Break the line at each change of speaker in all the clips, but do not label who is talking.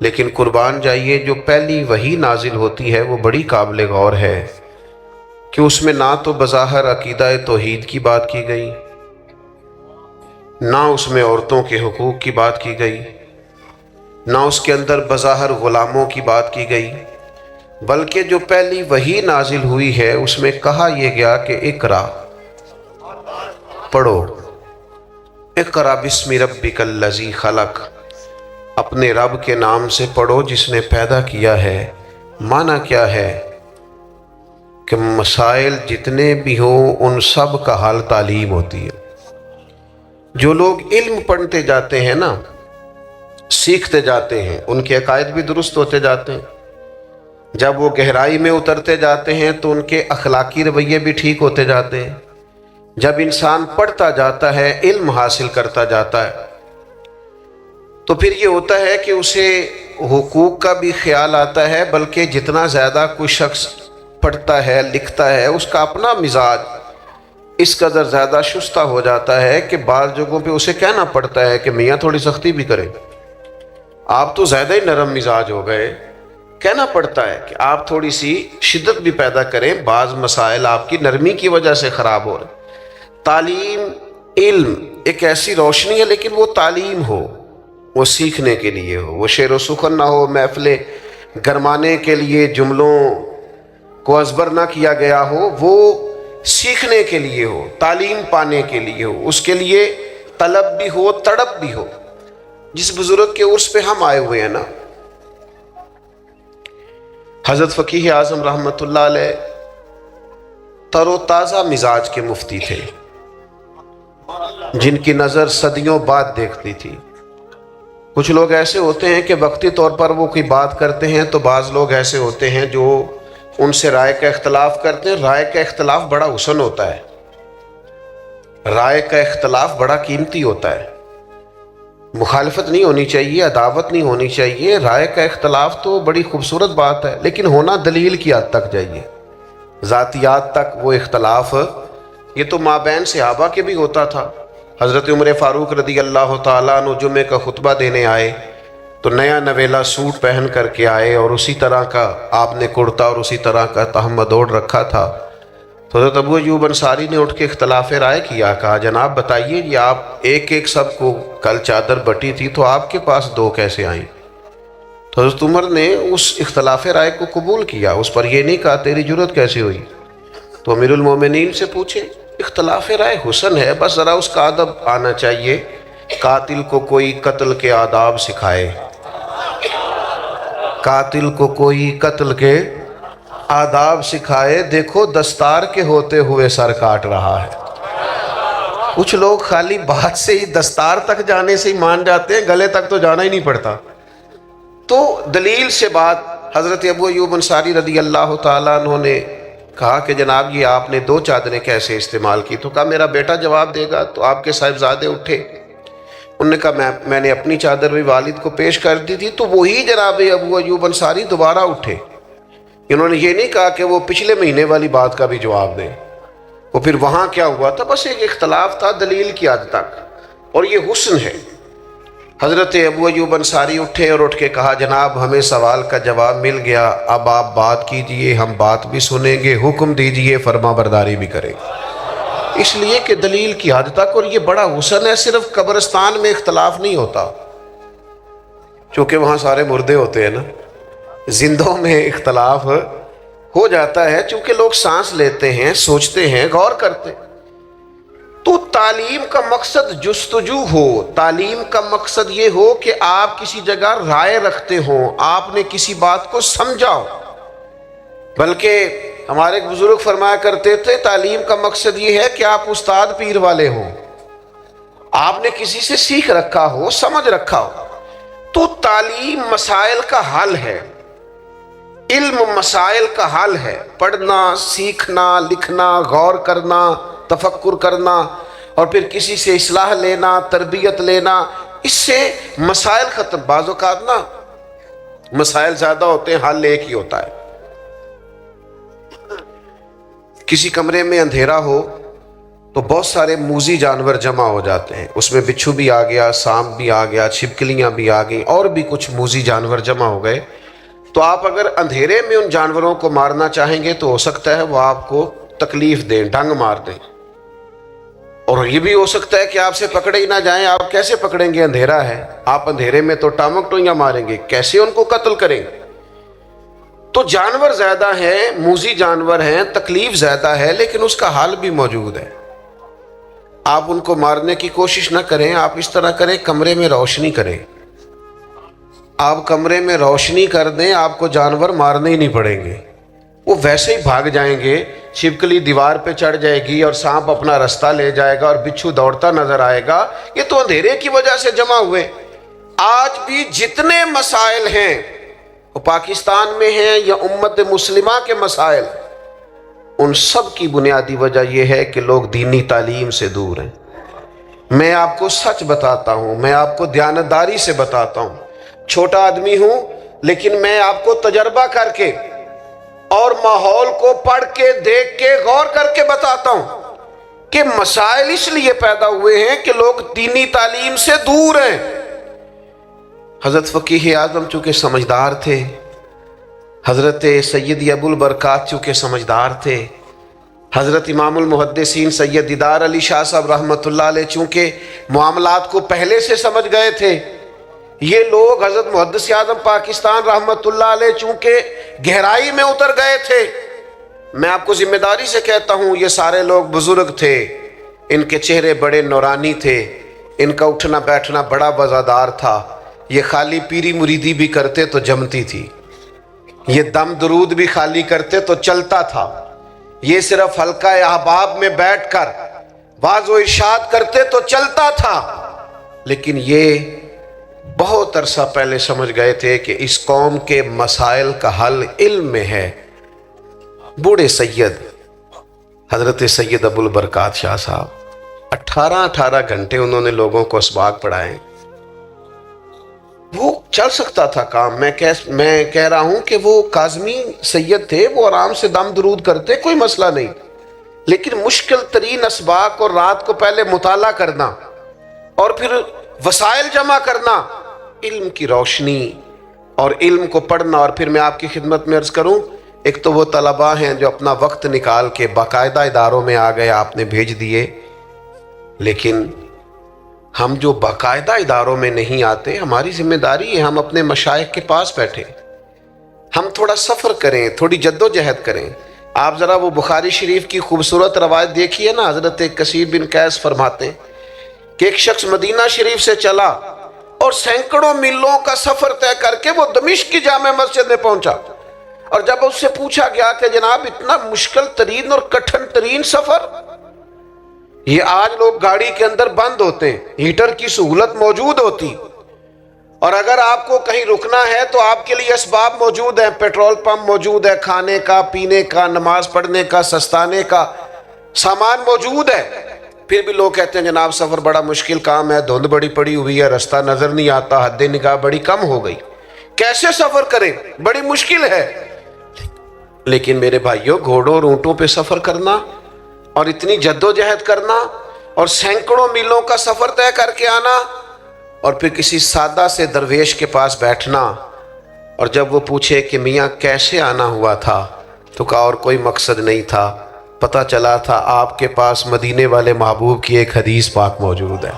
لیکن قربان جائیے جو پہلی وحی نازل ہوتی ہے وہ بڑی قابل غور ہے کہ اس میں نہ تو بظاہر عقیدہ توحید کی بات کی گئی، نہ اس میں عورتوں کے حقوق کی بات کی گئی، نہ اس کے اندر بظاہر غلاموں کی بات کی گئی، بلکہ جو پہلی وحی نازل ہوئی ہے اس میں کہا یہ گیا کہ اقرا، پڑھو، اقرا بسم ربک الذی خلق، اپنے رب کے نام سے پڑھو جس نے پیدا کیا ہے۔ معنی کیا ہے کہ مسائل جتنے بھی ہوں ان سب کا حل تعلیم ہوتی ہے۔ جو لوگ علم پڑھتے جاتے ہیں نا، سیکھتے جاتے ہیں، ان کے عقائد بھی درست ہوتے جاتے ہیں۔ جب وہ گہرائی میں اترتے جاتے ہیں تو ان کے اخلاقی رویے بھی ٹھیک ہوتے جاتے ہیں۔ جب انسان پڑھتا جاتا ہے، علم حاصل کرتا جاتا ہے، تو پھر یہ ہوتا ہے کہ اسے حقوق کا بھی خیال آتا ہے، بلکہ جتنا زیادہ کوئی شخص پڑھتا ہے لکھتا ہے اس کا اپنا مزاج اس قدر زیادہ شستہ ہو جاتا ہے کہ بعض جگہوں پہ اسے کہنا پڑتا ہے کہ میاں تھوڑی سختی بھی کریں، آپ تو زیادہ ہی نرم مزاج ہو گئے۔ کہنا پڑتا ہے کہ آپ تھوڑی سی شدت بھی پیدا کریں، بعض مسائل آپ کی نرمی کی وجہ سے خراب ہو رہے۔ تعلیم، علم ایک ایسی روشنی ہے، لیکن وہ تعلیم ہو، وہ سیکھنے کے لیے ہو، وہ شعر و سخن نہ ہو، محفلیں گرمانے کے لیے جملوں کو ازبر نہ کیا گیا ہو، وہ سیکھنے کے لیے ہو، تعلیم پانے کے لیے ہو، اس کے لیے طلب بھی ہو، تڑپ بھی ہو۔ جس بزرگ کے عرس پہ ہم آئے ہوئے ہیں نا، حضرت فقیہ اعظم رحمۃ اللہ علیہ تر و تازہ مزاج کے مفتی تھے، جن کی نظر صدیوں بعد دیکھتی تھی۔ کچھ لوگ ایسے ہوتے ہیں کہ وقتی طور پر وہ کوئی بات کرتے ہیں، تو بعض لوگ ایسے ہوتے ہیں جو ان سے رائے کا اختلاف کرتے ہیں۔ رائے کا اختلاف بڑا حسن ہوتا ہے، رائے کا اختلاف بڑا قیمتی ہوتا ہے، مخالفت نہیں ہونی چاہیے، عداوت نہیں ہونی چاہیے۔ رائے کا اختلاف تو بڑی خوبصورت بات ہے، لیکن ہونا دلیل کی حد تک چاہیے، ذاتیات تک وہ اختلاف۔ یہ تو مابین صحابہ کے بھی ہوتا تھا۔ حضرت عمر فاروق رضی اللہ تعالیٰ عنہ جمعے کا خطبہ دینے آئے تو نیا نویلا سوٹ پہن کر کے آئے، اور اسی طرح کا آپ نے کرتا اور اسی طرح کا تہمد اوڑھ رکھا تھا۔ تو حضرت ابو ایوب انصاری نے اٹھ کے اختلاف رائے کیا، کہا جناب بتائیے، یہ آپ ایک ایک سب کو کل چادر بٹی تھی تو آپ کے پاس دو کیسے آئیں؟ تو حضرت عمر نے اس اختلاف رائے کو قبول کیا، اس پر یہ نہیں کہا تیری جرت کیسے ہوئی۔ تو امیر المومنین سے پوچھے، اختلاف رائے حسن ہے، بس ذرا اس کا ادب آنا چاہیے۔ قاتل کو کوئی قتل کے آداب سکھائے، قاتل کو کوئی قتل کے آداب سکھائے، دیکھو دستار کے ہوتے ہوئے سر کاٹ رہا ہے۔ کچھ لوگ خالی بات سے ہی، دستار تک جانے سے ہی مان جاتے ہیں، گلے تک تو جانا ہی نہیں پڑتا۔ تو دلیل سے بات، حضرت ابو ایوب انصاری رضی اللہ تعالیٰ عنہ نے کہا کہ جناب یہ آپ نے دو چادریں کیسے استعمال کی؟ تو کہا میرا بیٹا جواب دے گا۔ تو آپ کے صاحبزادے اٹھے، انہوں نے کہا میں نے اپنی چادر بھی والد کو پیش کر دی تھی۔ تو وہی جناب ابو ایوب انصاری دوبارہ اٹھے، انہوں نے یہ نہیں کہا کہ وہ پچھلے مہینے والی بات کا بھی جواب دیں۔ وہ پھر وہاں کیا ہوا تھا؟ بس ایک اختلاف تھا دلیل کی حد تک، اور یہ حسن ہے۔ حضرت ابو ایوب انصاری اٹھے اور اٹھ کے کہا جناب ہمیں سوال کا جواب مل گیا، اب آپ بات کیجئے، ہم بات بھی سنیں گے، حکم دیجئے، فرما برداری بھی کریں گے۔ اس لیے کہ دلیل کی حد تک، اور یہ بڑا حسن ہے، صرف قبرستان میں اختلاف نہیں ہوتا، چونکہ وہاں سارے مردے ہوتے ہیں نا، زندوں میں اختلاف ہو جاتا ہے، چونکہ لوگ سانس لیتے ہیں، سوچتے ہیں، غور کرتے ہیں۔ تو تعلیم کا مقصد جستجو ہو، تعلیم کا مقصد یہ ہو کہ آپ کسی جگہ رائے رکھتے ہوں، آپ نے کسی بات کو سمجھا ہو۔ بلکہ ہمارے ایک بزرگ فرمایا کرتے تھے تعلیم کا مقصد یہ ہے کہ آپ استاد پیر والے ہوں، آپ نے کسی سے سیکھ رکھا ہو، سمجھ رکھا ہو۔ تو تعلیم مسائل کا حل ہے، علم مسائل کا حل ہے۔ پڑھنا، سیکھنا، لکھنا، غور کرنا، تفکر کرنا، اور پھر کسی سے اصلاح لینا، تربیت لینا، اس سے مسائل ختم۔ بعض اوقات نا مسائل زیادہ ہوتے ہیں، حل ایک ہی ہوتا ہے۔ کسی کمرے میں اندھیرا ہو تو بہت سارے موذی جانور جمع ہو جاتے ہیں، اس میں بچھو بھی آ گیا، سانپ بھی آ گیا، چھپکلیاں بھی آ گئیں، اور بھی کچھ موذی جانور جمع ہو گئے۔ تو آپ اگر اندھیرے میں ان جانوروں کو مارنا چاہیں گے تو ہو سکتا ہے وہ آپ کو تکلیف دیں، ڈنگ مار دیں، اور یہ بھی ہو سکتا ہے کہ آپ سے پکڑے ہی نہ جائیں۔ آپ کیسے پکڑیں گے؟ اندھیرا ہے، آپ اندھیرے میں تو ٹامک ٹوئیاں ماریں گے، کیسے ان کو قتل کریں گے؟ تو جانور زیادہ ہیں، موذی جانور ہیں، تکلیف زیادہ ہے، لیکن اس کا حل بھی موجود ہے۔ آپ ان کو مارنے کی کوشش نہ کریں، آپ اس طرح کریں، کمرے میں روشنی کریں۔ آپ کمرے میں روشنی کر دیں، آپ کو جانور مارنے ہی نہیں پڑیں گے، وہ ویسے ہی بھاگ جائیں گے۔ چھپکلی دیوار پہ چڑھ جائے گی اور سانپ اپنا رستہ لے جائے گا اور بچھو دوڑتا نظر آئے گا۔ یہ تو اندھیرے کی وجہ سے جمع ہوئے۔ آج بھی جتنے مسائل ہیں وہ پاکستان میں ہیں یا امت مسلمہ کے مسائل، ان سب کی بنیادی وجہ یہ ہے کہ لوگ دینی تعلیم سے دور ہیں۔ میں آپ کو سچ بتاتا ہوں، میں آپ کو دیانتداری سے بتاتا ہوں، چھوٹا آدمی ہوں، لیکن میں آپ کو تجربہ کر کے اور ماحول کو پڑھ کے، دیکھ کے، غور کر کے بتاتا ہوں کہ مسائل اس لیے پیدا ہوئے ہیں کہ لوگ دینی تعلیم سے دور ہیں۔ حضرت فقیہ اعظم چونکہ سمجھدار تھے، حضرت سید ابو البرکات چونکہ سمجھدار تھے، حضرت امام المحدثین سید دیدار علی شاہ صاحب رحمۃ اللہ علیہ چونکہ معاملات کو پہلے سے سمجھ گئے تھے، یہ لوگ حضرت محدث اعظم پاکستان رحمۃ اللہ علیہ چونکہ گہرائی میں اتر گئے تھے۔ میں آپ کو ذمہ داری سے کہتا ہوں، یہ سارے لوگ بزرگ تھے، ان کے چہرے بڑے نورانی تھے، ان کا اٹھنا بیٹھنا بڑا وزادار تھا، یہ خالی پیری مریدی بھی کرتے تو جمتی تھی، یہ دم درود بھی خالی کرتے تو چلتا تھا، یہ صرف حلقہ احباب میں بیٹھ کر واعظ و ارشاد کرتے تو چلتا تھا۔ لیکن یہ بہت عرصہ پہلے سمجھ گئے تھے کہ اس قوم کے مسائل کا حل علم میں ہے۔ بوڑھے سید حضرت سید ابو البرکات شاہ صاحب 18 گھنٹے انہوں نے لوگوں کو اسباق پڑھائے۔ وہ چل سکتا تھا کام، میں کہہ رہا ہوں کہ وہ کاظمی سید تھے، وہ آرام سے دم درود کرتے، کوئی مسئلہ نہیں، لیکن مشکل ترین اسباق اور رات کو پہلے مطالعہ کرنا اور پھر وسائل جمع کرنا، علم کی روشنی اور علم کو پڑھنا۔ اور پھر میں آپ کی خدمت میں عرض کروں، ایک تو وہ طلباء ہیں جو اپنا وقت نکال کے باقاعدہ اداروں میں آ گئے، آپ نے بھیج دیے، لیکن ہم جو باقاعدہ اداروں میں نہیں آتے، ہماری ذمہ داری ہے ہم اپنے مشائخ کے پاس بیٹھیں، ہم تھوڑا سفر کریں، تھوڑی جد و جہد کریں۔ آپ ذرا وہ بخاری شریف کی خوبصورت روایت دیکھیے نا، حضرت کثیر بن قیس فرماتے ہیں کہ ایک شخص مدینہ شریف سے چلا اور سینکڑوں میلوں کا سفر طے کر کے وہ دمشق کی جامع مسجد میں پہنچا، اور جب اس سے پوچھا گیا کہ جناب اتنا مشکل ترین اور کٹھن ترین سفر، یہ آج لوگ گاڑی کے اندر بند ہوتے ہیں، ہیٹر کی سہولت موجود ہوتی، اور اگر آپ کو کہیں رکنا ہے تو آپ کے لیے اسباب موجود ہیں، پیٹرول پمپ موجود ہے، کھانے کا، پینے کا، نماز پڑھنے کا، سستانے کا سامان موجود ہے، پھر بھی لوگ کہتے ہیں جناب سفر بڑا مشکل کام ہے، دھند بڑی پڑی ہوئی ہے، رستہ نظر نہیں آتا، حد نگاہ بڑی کم ہو گئی، کیسے سفر کریں، بڑی مشکل ہے۔ لیکن میرے بھائیوں، گھوڑوں اور اونٹوں پہ سفر کرنا اور اتنی جد و جہد کرنا اور سینکڑوں میلوں کا سفر طے کر کے آنا، اور پھر کسی سادہ سے درویش کے پاس بیٹھنا، اور جب وہ پوچھے کہ میاں کیسے آنا ہوا تھا، تو کہا اور کوئی مقصد نہیں تھا، پتہ چلا تھا آپ کے پاس مدینے والے محبوب کی ایک حدیث پاک موجود ہے۔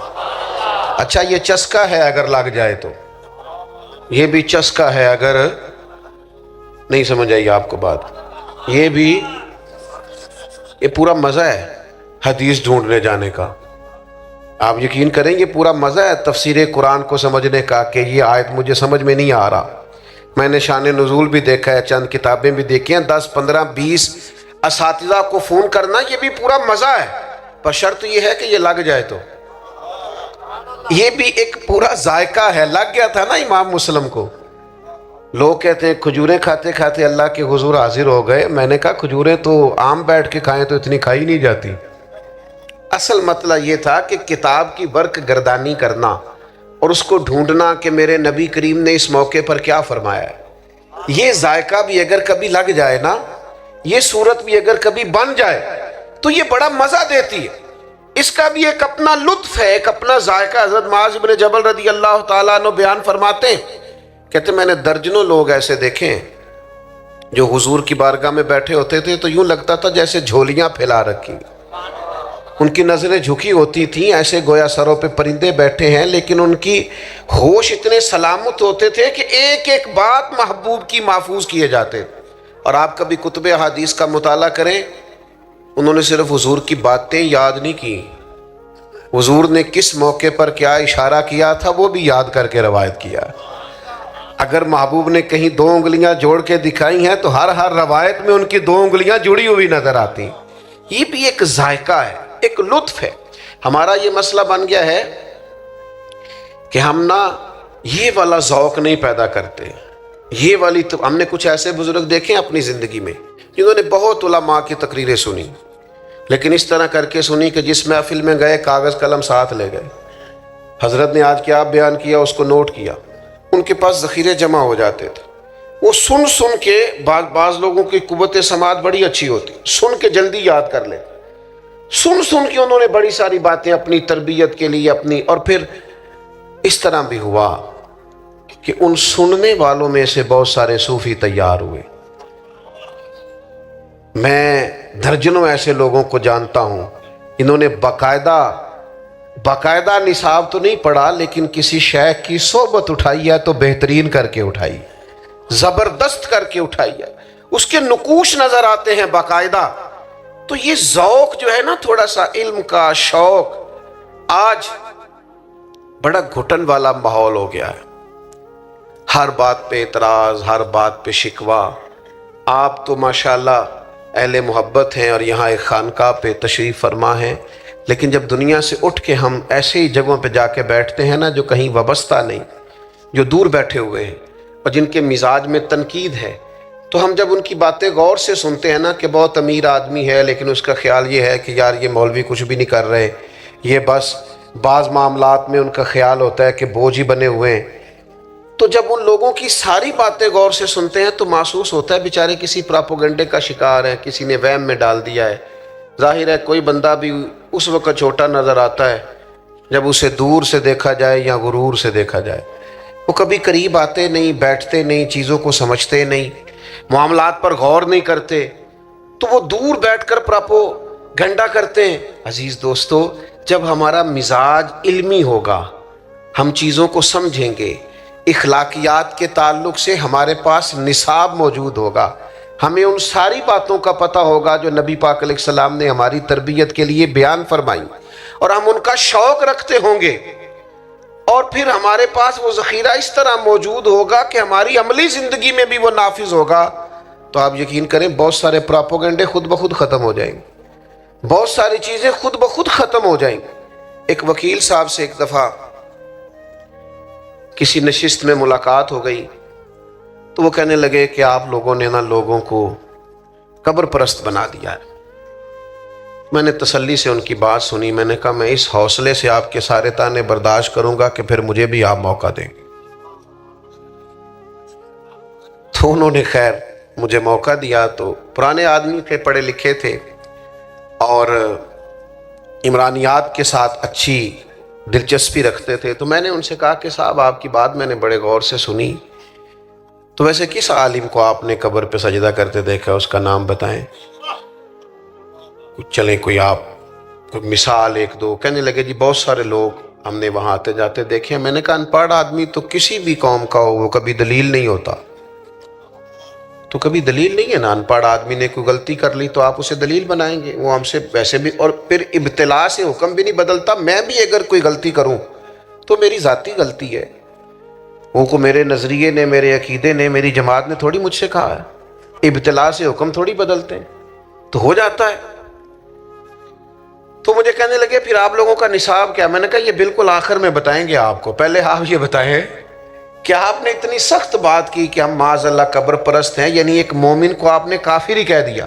اچھا یہ چسکا ہے اگر لگ جائے تو، یہ بھی چسکا ہے اگر نہیں سمجھ آئی آپ کو بات، یہ بھی، یہ پورا مزہ ہے حدیث ڈھونڈنے جانے کا۔ آپ یقین کریں یہ پورا مزہ ہے تفسیر قرآن کو سمجھنے کا کہ یہ آیت مجھے سمجھ میں نہیں آ رہا، میں نے شان نزول بھی دیکھا ہے، چند کتابیں بھی دیکھی ہیں، 10 15 20 اساتذہ کو فون کرنا، یہ بھی پورا مزہ ہے، پر شرط یہ ہے کہ یہ لگ جائے تو۔ یہ بھی ایک پورا ذائقہ ہے، لگ گیا تھا نا امام مسلم کو۔ لوگ کہتے ہیں کھجوریں کھاتے کھاتے اللہ کے حضور حاضر ہو گئے، میں نے کہا کھجوریں تو عام بیٹھ کے کھائیں تو اتنی کھائی نہیں جاتی۔ اصل مسئلہ یہ تھا کہ کتاب کی ورق گردانی کرنا اور اس کو ڈھونڈنا کہ میرے نبی کریم نے اس موقع پر کیا فرمایا ہے۔ یہ ذائقہ بھی اگر کبھی لگ جائے نا، یہ صورت بھی اگر کبھی بن جائے تو یہ بڑا مزہ دیتی ہے۔ اس کا بھی ایک اپنا لطف ہے، ایک اپنا ذائقہ۔ حضرت معاذ بن جبل رضی اللہ تعالیٰ عنہ بیان فرماتے ہیں، کہتے میں نے درجنوں لوگ ایسے دیکھے ہیں جو حضور کی بارگاہ میں بیٹھے ہوتے تھے تو یوں لگتا تھا جیسے جھولیاں پھیلا رکھی، ان کی نظریں جھکی ہوتی تھیں ایسے گویا سروں پہ پرندے بیٹھے ہیں، لیکن ان کی ہوش اتنے سلامت ہوتے تھے کہ ایک ایک بات محبوب کی محفوظ کیے جاتے۔ اور آپ کبھی کتب احادیث کا مطالعہ کریں، انہوں نے صرف حضور کی باتیں یاد نہیں کی، حضور نے کس موقع پر کیا اشارہ کیا تھا وہ بھی یاد کر کے روایت کیا۔ اگر محبوب نے کہیں 2 انگلیاں جوڑ کے دکھائی ہیں تو ہر روایت میں ان کی 2 انگلیاں جڑی ہوئی نظر آتی ہیں۔ یہ بھی ایک ذائقہ ہے، ایک لطف ہے۔ ہمارا یہ مسئلہ بن گیا ہے کہ ہم نہ یہ والا ذوق نہیں پیدا کرتے، یہ والی تو ہم نے کچھ ایسے بزرگ دیکھے اپنی زندگی میں جنہوں نے بہت علماء کی تقریریں سنی، لیکن اس طرح کر کے سنی کہ جس محفل میں گئے کاغذ قلم ساتھ لے گئے، حضرت نے آج کیا بیان کیا اس کو نوٹ کیا، ان کے پاس ذخیرے جمع ہو جاتے تھے۔ وہ سن کے بعض لوگوں کی قوت سماعت بڑی اچھی ہوتی، سن کے جلدی یاد کر لیں، سن کے انہوں نے بڑی ساری باتیں اپنی تربیت کے لیے اپنی، اور پھر اس طرح بھی ہوا کہ ان سننے والوں میں سے بہت سارے صوفی تیار ہوئے۔ میں درجنوں ایسے لوگوں کو جانتا ہوں انہوں نے باقاعدہ نصاب تو نہیں پڑھا، لیکن کسی شیخ کی صحبت اٹھائی ہے تو بہترین کر کے اٹھائی، زبردست کر کے اٹھائی ہے، اس کے نقوش نظر آتے ہیں باقاعدہ۔ تو یہ ذوق جو ہے نا تھوڑا سا علم کا شوق، آج بڑا گھٹن والا ماحول ہو گیا ہے، ہر بات پہ اعتراض، ہر بات پہ شکوہ۔ آپ تو ماشاءاللہ اہل محبت ہیں اور یہاں ایک خانقاہ پہ تشریف فرما ہیں، لیکن جب دنیا سے اٹھ کے ہم ایسے ہی جگہوں پہ جا کے بیٹھتے ہیں نا جو کہیں وابستہ نہیں، جو دور بیٹھے ہوئے ہیں اور جن کے مزاج میں تنقید ہے، تو ہم جب ان کی باتیں غور سے سنتے ہیں نا کہ بہت امیر آدمی ہے لیکن اس کا خیال یہ ہے کہ یار یہ مولوی کچھ بھی نہیں کر رہے، یہ بس بعض معاملات میں ان کا خیال ہوتا ہے کہ بوجھ ہی بنے ہوئے ہیں، تو جب ان لوگوں کی ساری باتیں غور سے سنتے ہیں تو محسوس ہوتا ہے بیچارے کسی پراپوگنڈے کا شکار ہیں، کسی نے وہم میں ڈال دیا ہے۔ ظاہر ہے کوئی بندہ بھی اس وقت چھوٹا نظر آتا ہے جب اسے دور سے دیکھا جائے یا غرور سے دیکھا جائے، وہ کبھی قریب آتے نہیں، بیٹھتے نہیں، چیزوں کو سمجھتے نہیں، معاملات پر غور نہیں کرتے، تو وہ دور بیٹھ کر پراپوگنڈا کرتے ہیں۔ عزیز دوستو، جب ہمارا مزاج علمی ہوگا، ہم چیزوں کو سمجھیں گے، اخلاقیات کے تعلق سے ہمارے پاس نصاب موجود ہوگا، ہمیں ان ساری باتوں کا پتہ ہوگا جو نبی پاک علیہ السلام نے ہماری تربیت کے لیے بیان فرمائی، اور ہم ان کا شوق رکھتے ہوں گے، اور پھر ہمارے پاس وہ ذخیرہ اس طرح موجود ہوگا کہ ہماری عملی زندگی میں بھی وہ نافذ ہوگا، تو آپ یقین کریں بہت سارے پراپوگنڈے خود بخود ختم ہو جائیں گے، بہت ساری چیزیں خود بخود ختم ہو جائیں گی۔ ایک وکیل صاحب سے ایک دفعہ کسی نشست میں ملاقات ہو گئی تو وہ کہنے لگے کہ آپ لوگوں نے نا لوگوں کو قبر پرست بنا دیا ہے۔ میں نے تسلی سے ان کی بات سنی، میں نے کہا میں اس حوصلے سے آپ کے سارے تانے برداشت کروں گا کہ پھر مجھے بھی آپ موقع دیں گے۔ تو انہوں نے خیر مجھے موقع دیا، تو پرانے آدمی تھے، پڑھے لکھے تھے اور عمرانیات کے ساتھ اچھی دلچسپی رکھتے تھے، تو میں نے ان سے کہا کہ صاحب آپ کی بات میں نے بڑے غور سے سنی، تو ویسے کس عالم کو آپ نے قبر پہ سجدہ کرتے دیکھا، اس کا نام بتائیں، چلیں کوئی آپ کوئی مثال ایک دو۔ کہنے لگے جی بہت سارے لوگ ہم نے وہاں آتے جاتے دیکھے۔ میں نے کہا ان پڑھ آدمی تو کسی بھی قوم کا ہو وہ کبھی دلیل نہیں ہوتا، تو کبھی دلیل نہیں ہے نا، ان پڑھ آدمی نے کوئی غلطی کر لی تو آپ اسے دلیل بنائیں گے، وہ ہم سے ویسے بھی، اور پھر ابتلا سے حکم بھی نہیں بدلتا، میں بھی اگر کوئی غلطی کروں تو میری ذاتی غلطی ہے، وہ کو میرے نظریے نے، میرے عقیدے نے، میری جماعت نے تھوڑی مجھ سے کہا ہے، ابتلا سے حکم تھوڑی بدلتے ہیں، تو ہو جاتا ہے۔ تو مجھے کہنے لگے پھر آپ لوگوں کا نصاب کیا؟ میں نے کہا یہ بالکل آخر میں بتائیں گے آپ کو، پہلے آپ یہ بتائیں کہ آپ نے اتنی سخت بات کی کہ ہم معاذ اللہ قبر پرست ہیں، یعنی ایک مومن کو آپ نے کافر ہی کہہ دیا،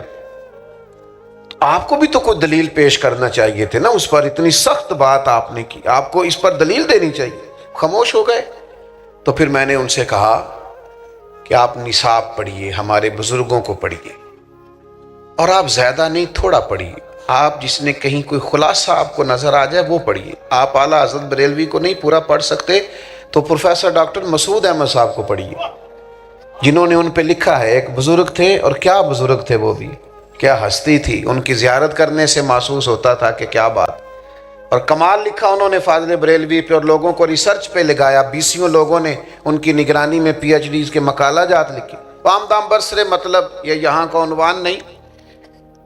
تو آپ کو بھی تو کوئی دلیل پیش کرنا چاہیے تھے نا، اس پر اتنی سخت بات آپ نے کی، آپ کو اس پر دلیل دینی چاہیے، خاموش ہو گئے۔ تو پھر میں نے ان سے کہا کہ آپ نصاب پڑھیے، ہمارے بزرگوں کو پڑھیے، اور آپ زیادہ نہیں تھوڑا پڑھیے، آپ جس نے کہیں کوئی خلاصہ آپ کو نظر آ جائے وہ پڑھیے. آپ اعلیٰ حضرت بریلوی کو نہیں پورا پڑھ سکتے تو پروفیسر ڈاکٹر مسعود احمد صاحب کو پڑھیے، جنہوں نے ان پہ لکھا ہے. ایک بزرگ تھے، اور کیا بزرگ تھے وہ بھی، کیا ہستی تھی. ان کی زیارت کرنے سے محسوس ہوتا تھا کہ کیا بات. اور کمال لکھا انہوں نے فاضل بریلوی پہ، اور لوگوں کو ریسرچ پہ لگایا. 20 لوگوں نے ان کی نگرانی میں پی ایچ ڈیز کے مقالہ جات لکھے. عام دام برسر مطلب یہ یہاں کا عنوان نہیں.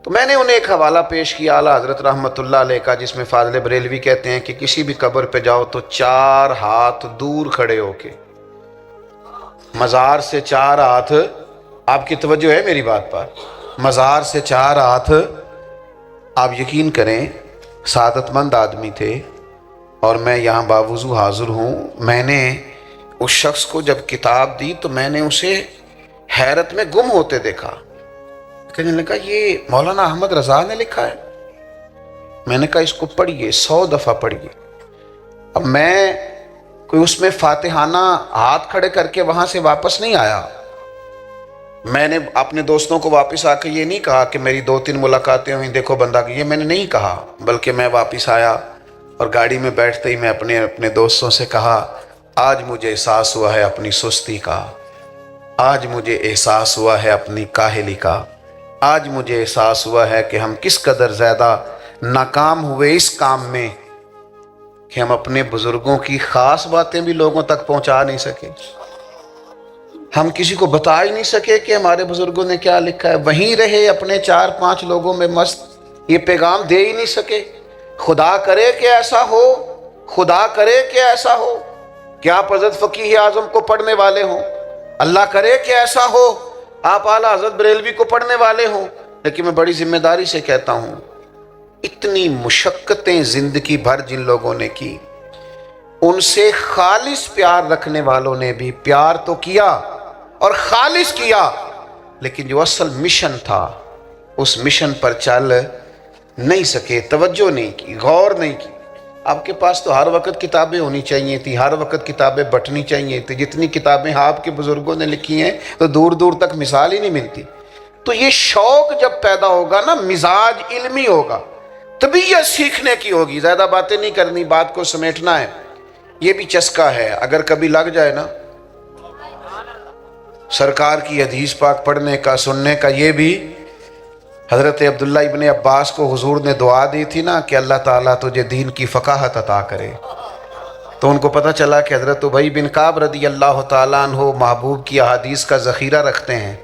تو میں نے انہیں ایک حوالہ پیش کیا اعلیٰ حضرت رحمۃ اللہ علیہ کا، جس میں فاضل بریلوی کہتے ہیں کہ کسی بھی قبر پہ جاؤ تو 4 ہاتھ دور کھڑے ہو کے، مزار سے 4 ہاتھ، آپ کی توجہ ہے میری بات پر، مزار سے 4 ہاتھ. آپ یقین کریں سعادت مند آدمی تھے، اور میں یہاں باوضو حاضر ہوں. میں نے اس شخص کو جب کتاب دی تو میں نے اسے حیرت میں گم ہوتے دیکھا. کہنے لگا یہ مولانا احمد رضا نے لکھا ہے. میں نے کہا اس کو پڑھیے، 100 دفعہ پڑھیے. اب میں کوئی اس میں فاتحانہ ہاتھ کھڑے کر کے وہاں سے واپس نہیں آیا. میں نے اپنے دوستوں کو واپس آ کے یہ نہیں کہا کہ میری 2-3 ملاقاتیں ہوئیں دیکھو بندہ، یہ میں نے نہیں کہا، بلکہ میں واپس آیا اور گاڑی میں بیٹھتے ہی میں اپنے دوستوں سے کہا آج مجھے احساس ہوا ہے اپنی سستی کا، آج مجھے احساس ہوا ہے اپنی کاہلی کا، آج مجھے احساس ہوا ہے کہ ہم کس قدر زیادہ ناکام ہوئے اس کام میں کہ ہم اپنے بزرگوں کی خاص باتیں بھی لوگوں تک پہنچا نہیں سکے. ہم کسی کو بتا ہی نہیں سکے کہ ہمارے بزرگوں نے کیا لکھا ہے. وہیں رہے اپنے 4-5 لوگوں میں مست، یہ پیغام دے ہی نہیں سکے. خدا کرے کہ ایسا ہو، خدا کرے کہ ایسا ہو کہ آپ حضرت فقیہ اعظم کو پڑھنے والے ہوں، اللہ کرے کہ ایسا ہو آپ اعلیٰ حضرت بریلوی کو پڑھنے والے ہوں. لیکن میں بڑی ذمہ داری سے کہتا ہوں، اتنی مشقتیں زندگی بھر جن لوگوں نے کی، ان سے خالص پیار رکھنے والوں نے بھی پیار تو کیا اور خالص کیا، لیکن جو اصل مشن تھا اس مشن پر چل نہیں سکے، توجہ نہیں کی، غور نہیں کی. آپ کے پاس تو ہر وقت کتابیں ہونی چاہیے تھی، ہر وقت کتابیں بٹنی چاہیے تھی. جتنی کتابیں آپ کے بزرگوں نے لکھی ہیں تو دور دور تک مثال ہی نہیں ملتی. تو یہ شوق جب پیدا ہوگا نا، مزاج علمی ہوگا، طبیعت سیکھنے کی ہوگی. زیادہ باتیں نہیں کرنی، بات کو سمیٹنا ہے. یہ بھی چسکا ہے، اگر کبھی لگ جائے نا سرکار کی حدیث پاک پڑھنے کا، سننے کا. یہ بھی حضرت عبداللہ ابن عباس کو حضور نے دعا دی تھی نا کہ اللہ تعالیٰ تجھے دین کی فقاہت عطا کرے. تو ان کو پتہ چلا کہ حضرت ابی بن کعب رضی اللہ تعالیٰ عنہ محبوب کی احادیث کا ذخیرہ رکھتے ہیں.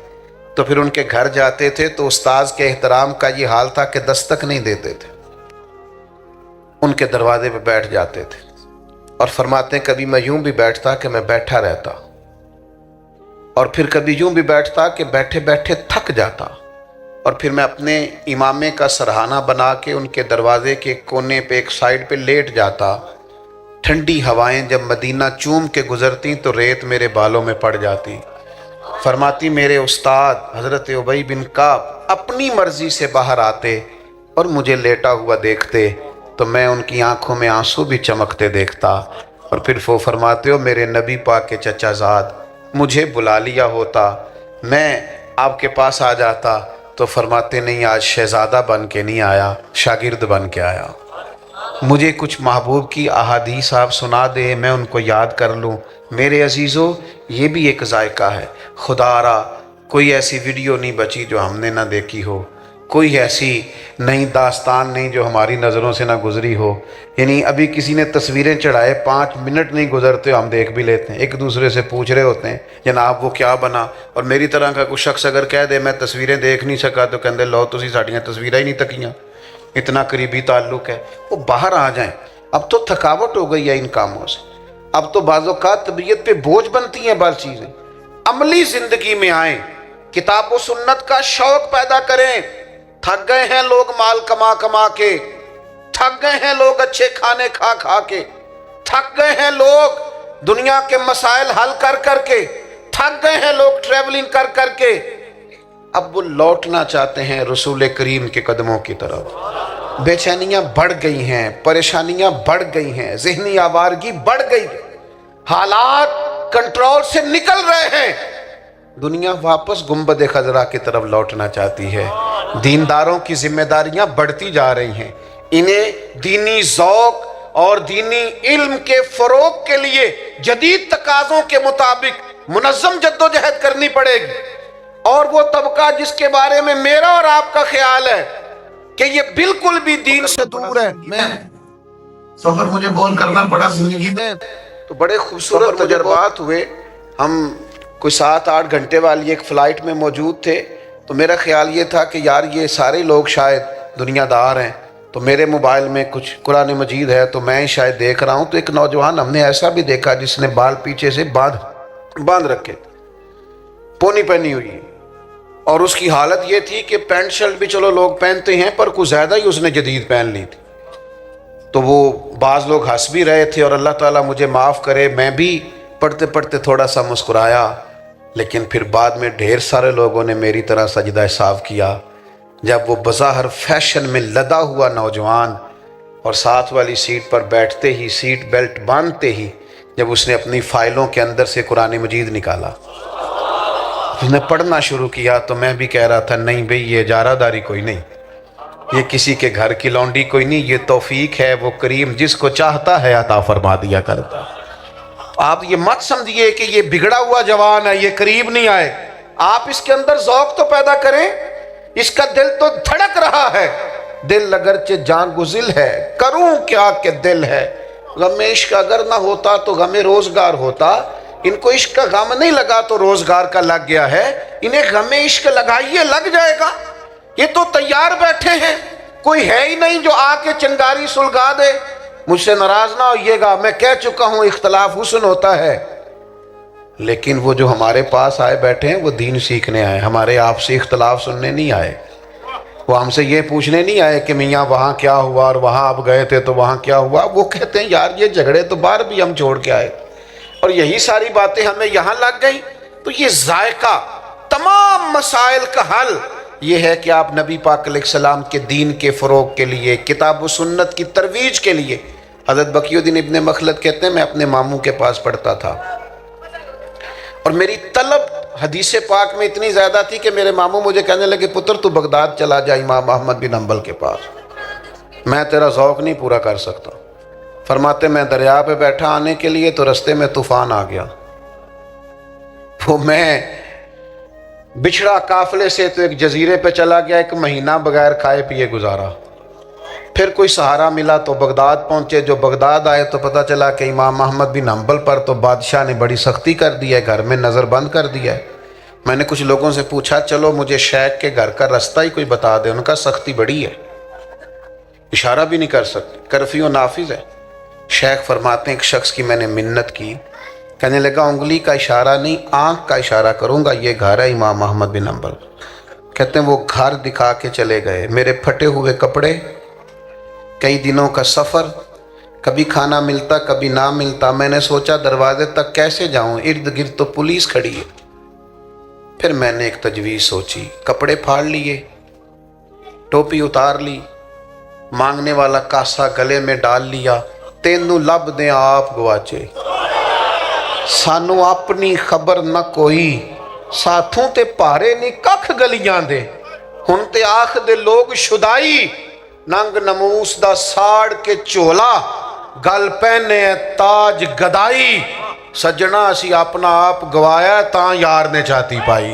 تو پھر ان کے گھر جاتے تھے تو استاذ کے احترام کا یہ حال تھا کہ دستک نہیں دیتے تھے، ان کے دروازے پہ بیٹھ جاتے تھے. اور فرماتے ہیں کبھی میں یوں بھی بیٹھتا کہ میں بیٹھا رہتا، اور پھر کبھی یوں بھی بیٹھتا کہ بیٹھے بیٹھے تھک جاتا، اور پھر میں اپنے امامے کا سرہانہ بنا کے ان کے دروازے کے کونے پہ ایک سائیڈ پہ لیٹ جاتا. ٹھنڈی ہوائیں جب مدینہ چوم کے گزرتی تو ریت میرے بالوں میں پڑ جاتی. فرماتی میرے استاد حضرت ابی بن کعب اپنی مرضی سے باہر آتے اور مجھے لیٹا ہوا دیکھتے تو میں ان کی آنکھوں میں آنسو بھی چمکتے دیکھتا. اور پھر وہ فرماتے ہو میرے نبی پاک کے چچا زاد مجھے بلا لیا ہوتا، میں آپ کے پاس آ جاتا. تو فرماتے نہیں، آج شہزادہ بن کے نہیں آیا، شاگرد بن کے آیا. مجھے کچھ محبوب کی احادیث آپ سنا دے، میں ان کو یاد کر لوں. میرے عزیزو یہ بھی ایک ذائقہ ہے. خدا را کوئی ایسی ویڈیو نہیں بچی جو ہم نے نہ دیکھی ہو، کوئی ایسی نئی داستان نہیں جو ہماری نظروں سے نہ گزری ہو. یعنی ابھی کسی نے تصویریں چڑھائے، 5 منٹ نہیں گزرتے ہم دیکھ بھی لیتے ہیں. ایک دوسرے سے پوچھ رہے ہوتے ہیں جناب وہ کیا بنا. اور میری طرح کا کوئی شخص اگر کہہ دے میں تصویریں دیکھ نہیں سکا تو کہندے لو تسی ساڈیاں تصویریں ہی نہیں تکیاں، اتنا قریبی تعلق ہے. وہ باہر آ جائیں. اب تو تھکاوٹ ہو گئی ہے ان کاموں سے، اب تو بعض اوقات طبیعت پہ بوجھ بنتی ہیں بعض چیزیں. عملی زندگی میں آئیں، کتاب و سنت کا شوق پیدا کریں. تھک گئے ہیں لوگ مال کما کما کے، تھک گئے ہیں لوگ اچھے کھانے کھا کھا کے، تھک گئے ہیں لوگ دنیا کے مسائل حل کر کر کے، تھک گئے ہیں لوگ ٹریولنگ کر کر کے. اب وہ لوٹنا چاہتے ہیں رسول کریم کے قدموں کی طرف. بے چینیاں بڑھ گئی ہیں، پریشانیاں بڑھ گئی ہیں، ذہنی آوارگی بڑھ گئی، حالات کنٹرول سے نکل رہے ہیں. دنیا واپس گنبد خضرا کی طرف لوٹنا چاہتی ہے. دینداروں کی ذمہ داریاں بڑھتی جا رہی ہیں، انہیں دینی ذوق اور دینی علم کے فروغ کے لیے جدید تقاضوں کے مطابق منظم جدوجہد کرنی پڑے گی۔ اور وہ طبقہ جس کے بارے میں میرا اور آپ کا خیال ہے کہ یہ بالکل بھی دین سے دور ہے، میں
سفر مجھے بول کرنا پڑا زندگی میں،
تو بڑے خوبصورت تجربات ہوئے۔ ہم کوئی 7-8 گھنٹے والی ایک فلائٹ میں موجود تھے، تو میرا خیال یہ تھا کہ یار یہ سارے لوگ شاید دنیا دار ہیں، تو میرے موبائل میں کچھ قرآن مجید ہے تو میں شاید دیکھ رہا ہوں، تو ایک نوجوان ہم نے ایسا بھی دیکھا جس نے بال پیچھے سے باندھ رکھے، پونی پہنی ہوئی، اور اس کی حالت یہ تھی کہ پینٹ شرٹ بھی چلو لوگ پہنتے ہیں پر کچھ زیادہ ہی اس نے جدید پہن لی تھی۔ تو وہ بعض لوگ ہنس بھی رہے تھے، اور اللہ تعالیٰ مجھے معاف کرے میں بھی پڑھتے پڑھتے تھوڑا سا مسکرایا، لیکن پھر بعد میں ڈھیر سارے لوگوں نے میری طرح سجدہ سہو کیا جب وہ بظاہر فیشن میں لدا ہوا نوجوان اور ساتھ والی سیٹ پر بیٹھتے ہی سیٹ بیلٹ باندھتے ہی جب اس نے اپنی فائلوں کے اندر سے قرآن مجید نکالا، اس نے پڑھنا شروع کیا، تو میں بھی کہہ رہا تھا نہیں بھئی یہ اجارہ داری کوئی نہیں، یہ کسی کے گھر کی لونڈی کوئی نہیں، یہ توفیق ہے، وہ کریم جس کو چاہتا ہے عطا فرما دیا کرتا۔ آپ یہ مت سمجھیے کہ یہ بگڑا ہوا جوان ہے، یہ قریب نہیں آئے، آپ اس کے اندر ذوق تو پیدا کریں، اس کا دل تو دھڑک رہا ہے، دل اگرچہ جان گزل ہے، کروں کیا کہ دل ہے، غم عشق اگر نہ ہوتا تو غم روزگار ہوتا، ان کو عشق کا غم نہیں لگا تو روزگار کا لگ گیا ہے، انہیں غم عشق لگائیے لگ جائے گا، یہ تو تیار بیٹھے ہیں، کوئی ہے ہی نہیں جو آ کے چنگاری سلگا دے۔ مجھ سے ناراض نہ ہوئیے گا، میں کہہ چکا ہوں اختلاف حسن ہوتا ہے، لیکن وہ جو ہمارے پاس آئے بیٹھے ہیں وہ دین سیکھنے آئے، ہمارے آپ سے اختلاف سننے نہیں آئے، وہ ہم سے یہ پوچھنے نہیں آئے کہ میاں وہاں کیا ہوا اور وہاں آپ گئے تھے تو وہاں کیا ہوا، وہ کہتے ہیں یار یہ جھگڑے تو باہر بھی ہم چھوڑ کے آئے، اور یہی ساری باتیں ہمیں یہاں لگ گئیں۔ تو یہ ذائقہ تمام مسائل کا حل یہ ہے کہ آپ نبی پاک علیہ السلام کے دین کے فروغ کے لیے، کتاب و سنت کی ترویج کے لیے، حضرت بقی الدین ابن مخلد کہتے ہیں میں اپنے ماموں کے پاس پڑھتا تھا، اور میری طلب حدیث پاک میں اتنی زیادہ تھی کہ میرے ماموں مجھے کہنے لگے پتر تو بغداد چلا جا امام احمد بن حنبل کے پاس، میں تیرا ذوق نہیں پورا کر سکتا۔ فرماتے میں دریا پہ بیٹھا آنے کے لیے تو رستے میں طوفان آ گیا، وہ میں بچھڑا قافلے سے تو ایک جزیرے پہ چلا گیا، 1 مہینہ بغیر کھائے پیے گزارا، پھر کوئی سہارا ملا تو بغداد پہنچے، جو بغداد آئے تو پتہ چلا کہ امام احمد بن حنبل پر تو بادشاہ نے بڑی سختی کر دی ہے، گھر میں نظر بند کر دیا ہے۔ میں نے کچھ لوگوں سے پوچھا چلو مجھے شیخ کے گھر کا رستہ ہی کوئی بتا دے، ان کا سختی بڑی ہے، اشارہ بھی نہیں کر سکتے، کرفیو نافذ ہے۔ شیخ فرماتے ہیں ایک شخص کی میں نے منت کی، کہنے لگا انگلی کا اشارہ نہیں آنکھ کا اشارہ کروں گا، یہ گھر ہے امام احمد بن حنبل۔ کہتے ہیں وہ گھر دکھا کے چلے گئے، میرے پھٹے ہوئے کپڑے، کئی دنوں کا سفر، کبھی کھانا ملتا کبھی نہ ملتا، میں نے سوچا دروازے تک کیسے جاؤں، ارد گرد تو پولیس کھڑی ہے۔ پھر میں نے ایک تجویز سوچی، کپڑے پھاڑ لیے، ٹوپی اتار لی، مانگنے والا کاسا گلے میں ڈال لیا، تینوں لب دیں آپ گواچے، سانو اپنی خبر نہ کوئی، ساتھوں تے پارے نہیں ککھ گلیاں دے، ہن تے آخ دے لوگ شدائی، ننگ نموس دا ساڑ کے چولا، گل پہنے تاج گدائی، سجنا اسی اپنا آپ گوایا تاں یار نے چاہتی پائی۔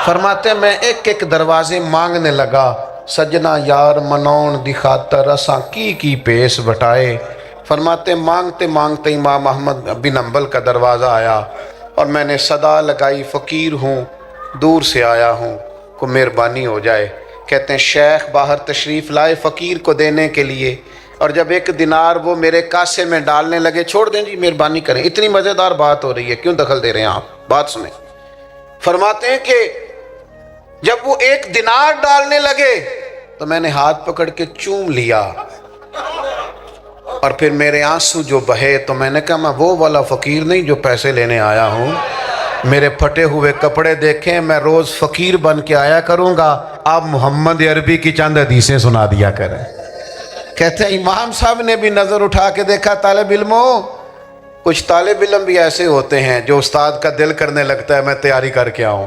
فرماتے ہیں میں ایک ایک دروازے مانگنے لگا، سجنا یار منون دی خاطر اساں کی پیس بٹائے۔ فرماتے ہیں مانگتے مانگتے امام احمد بن حنبل کا دروازہ آیا، اور میں نے صدا لگائی فقیر ہوں دور سے آیا ہوں، کو مہربانی ہو جائے۔ کہتے ہیں شیخ باہر تشریف لائے فقیر کو دینے کے لیے، اور جب 1 دینار وہ میرے کاسے میں ڈالنے لگے، چھوڑ دیں جی مہربانی کریں، اتنی مزیدار بات ہو رہی ہے کیوں دخل دے رہے ہیں آپ، بات سنیں۔ فرماتے ہیں کہ جب وہ 1 دینار ڈالنے لگے تو میں نے ہاتھ پکڑ کے چوم لیا، اور پھر میرے آنسو جو بہے تو میں نے کہا میں وہ والا فقیر نہیں جو پیسے لینے آیا ہوں، میرے پھٹے ہوئے کپڑے دیکھیں، میں روز فقیر بن کے آیا کروں گا، آپ محمد عربی کی چند حدیثیں سنا دیا کریں۔ کہتے ہیں امام صاحب نے بھی نظر اٹھا کے دیکھا، طالب علموں، کچھ طالب علم بھی ایسے ہوتے ہیں جو استاد کا دل کرنے لگتا ہے میں تیاری کر کے آؤں،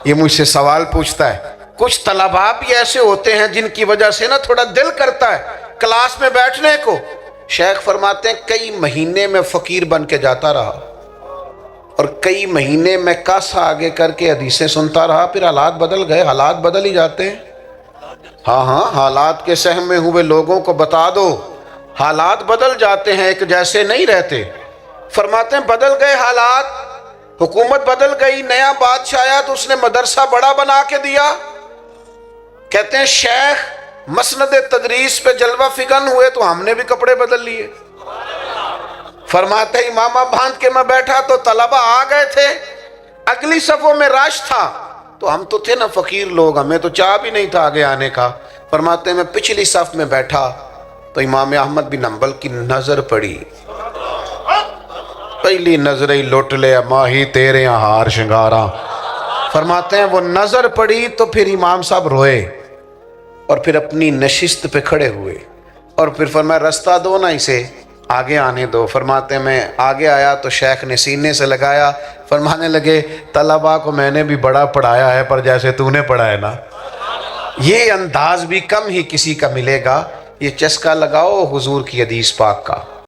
یہ مجھ سے سوال پوچھتا ہے، کچھ طلباء بھی ایسے ہوتے ہیں جن کی وجہ سے نا تھوڑا دل کرتا ہے کلاس میں بیٹھنے کو. شیخ فرماتے ہیں کئی مہینے میں فقیر بن کے جاتا رہا اور کئی مہینے میں کاس آگے کر کے حدیثیں سنتا رہا. پھر حالات بدل گئے. حالات بدل ہی جاتے ہیں. ہاں حالات کے سہم میں ہوئے لوگوں کو بتا دو حالات بدل جاتے ہیں, ایک جیسے نہیں رہتے. فرماتے ہیں بدل گئے حالات, حکومت بدل گئی, نیا بادشاہ آیا تو اس نے مدرسہ بڑا بنا کے دیا. کہتے ہیں شیخ مسند تدریس پہ جلوہ فکن ہوئے تو ہم نے بھی کپڑے بدل لیے. فرماتے ہیں امامہ باندھ کے میں بیٹھا تو طلبہ آ گئے تھے, اگلی صفوں میں رش تھا, تو ہم تو تھے نا فقیر لوگ, ہمیں تو چاہ بھی نہیں تھا آگے آنے کا. فرماتے ہیں میں پچھلی صف میں بیٹھا تو امام احمد بن حنبل کی نظر پڑی. پہلی نظر ہی لوٹ لے ماہی تیرے ہار شنگارا. فرماتے ہیں وہ نظر پڑی تو پھر امام صاحب روئے اور پھر اپنی نشست پہ کھڑے ہوئے اور پھر فرمایا رستہ دو نا اسے, آگے آنے دو. فرماتے ہیں میں آگے آیا تو شیخ نے سینے سے لگایا, فرمانے لگے طلباء کو میں نے بھی بڑا پڑھایا ہے پر جیسے تو نے پڑھا ہے نا. یہ انداز بھی کم ہی کسی کا ملے گا. یہ چسکا لگاؤ حضور کی حدیث پاک کا.